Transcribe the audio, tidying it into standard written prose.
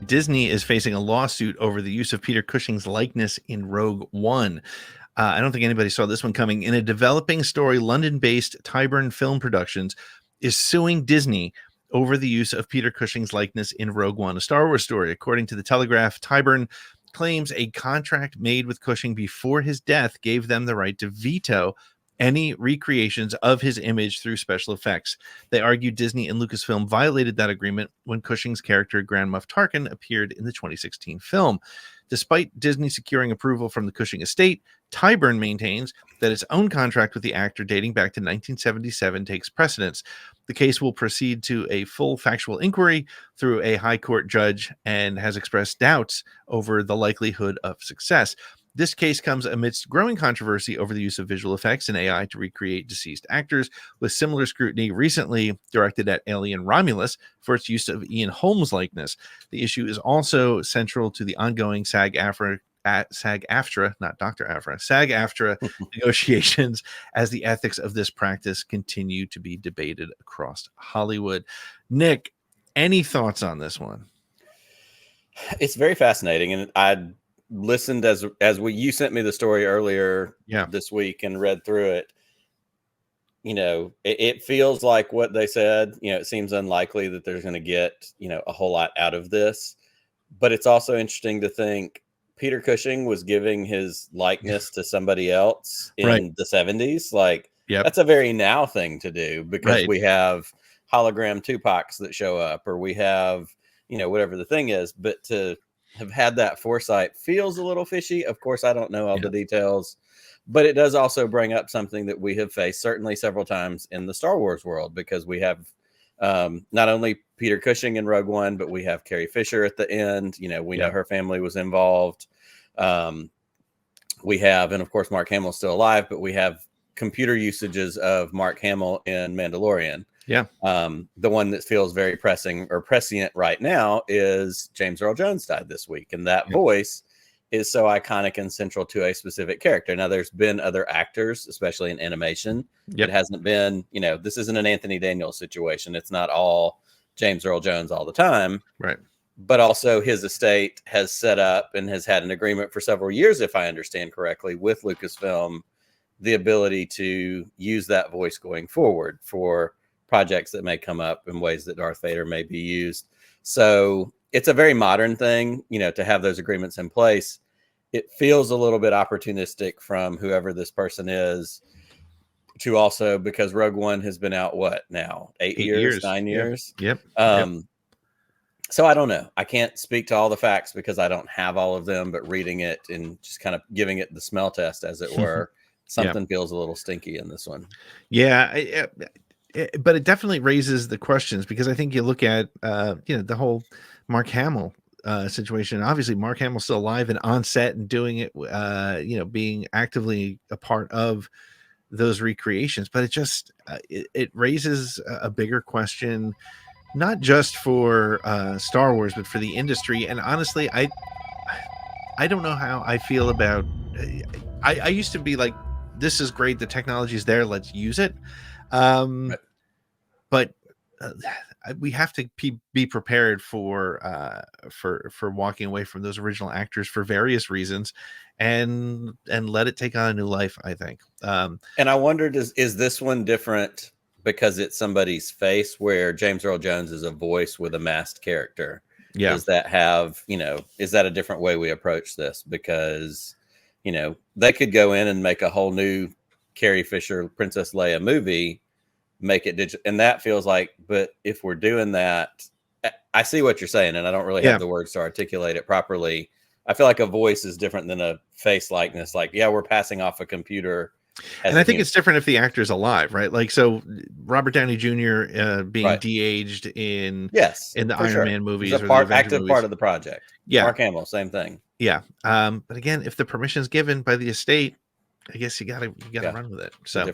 Disney is facing a lawsuit over the use of Peter Cushing's likeness in Rogue One. I don't think anybody saw this one coming. In a developing story, London-based Tyburn Film Productions is suing Disney over the use of Peter Cushing's likeness in Rogue One, a Star Wars story. According to the Telegraph, Tyburn claims a contract made with Cushing before his death gave them the right to veto any recreations of his image through special effects. They argue Disney and Lucasfilm violated that agreement when Cushing's character Grand Moff Tarkin appeared in the 2016 film. Despite Disney securing approval from the Cushing estate, Tyburn maintains that its own contract with the actor dating back to 1977 takes precedence. The case will proceed to a full factual inquiry through a high court judge and has expressed doubts over the likelihood of success. This case comes amidst growing controversy over the use of visual effects and AI to recreate deceased actors, with similar scrutiny recently directed at Alien Romulus for its use of Ian Holmes' likeness. The issue is also central to the ongoing SAG-AFTRA negotiations, as the ethics of this practice continue to be debated across Hollywood. Nick, any thoughts on this one? It's very fascinating, and I listened you sent me the story earlier this week and read through it. It feels like what they said. It seems unlikely that there's going to get a whole lot out of this, but it's also interesting to think Peter Cushing was giving his likeness to somebody else in the 70s. That's a very now thing to do, because we have hologram Tupacs that show up, or we have whatever the thing is. But to have had that foresight feels a little fishy. Of course, I don't know all the details, but it does also bring up something that we have faced certainly several times in the Star Wars world, because we have not only Peter Cushing in Rogue One, but we have Carrie Fisher at the end. We know her family was involved. We have, and of course, Mark Hamill's still alive, but we have computer usages of Mark Hamill in Mandalorian. The one that feels very pressing or prescient right now is James Earl Jones died this week, and that voice is so iconic and central to a specific character. Now, there's been other actors, especially in animation. It hasn't been, this isn't an Anthony Daniels situation. It's not all James Earl Jones all the time. But also his estate has set up and has had an agreement for several years, if I understand correctly, with Lucasfilm, the ability to use that voice going forward for projects that may come up in ways that Darth Vader may be used. So it's a very modern thing, to have those agreements in place. It feels a little bit opportunistic from whoever this person is to also, because Rogue One has been out, 8 years, 9 years. So I don't know. I can't speak to all the facts because I don't have all of them, but reading it and just kind of giving it the smell test, as it were, something feels a little stinky in this one. But it definitely raises the questions, because I think you look at, the whole Mark Hamill situation. Obviously, Mark Hamill's still alive and on set and doing it, being actively a part of those recreations. But it just, it raises a bigger question, not just for Star Wars, but for the industry. And honestly, I don't know how I feel about, I used to be like, this is great, the technology is there, let's use it. But we have to be prepared for walking away from those original actors for various reasons, and let it take on a new life, I think. And I wondered, is this one different because it's somebody's face, where James Earl Jones is a voice with a masked character? Does that have, is that a different way we approach this? Because, they could go in and make a whole new Carrie Fisher, Princess Leia movie, make it digital, and that feels like, but if we're doing that, I see what you're saying, and I don't really have the words to articulate it properly. I feel like a voice is different than a face likeness. We're passing off a computer. And I think it's different if the actor's alive, right? Like, so Robert Downey Jr. Being de-aged in the Iron Man movies, or the active movies. Part of the project. Mark Hamill, same thing. But again, if the permission is given by the estate, I guess you gotta run with it. So.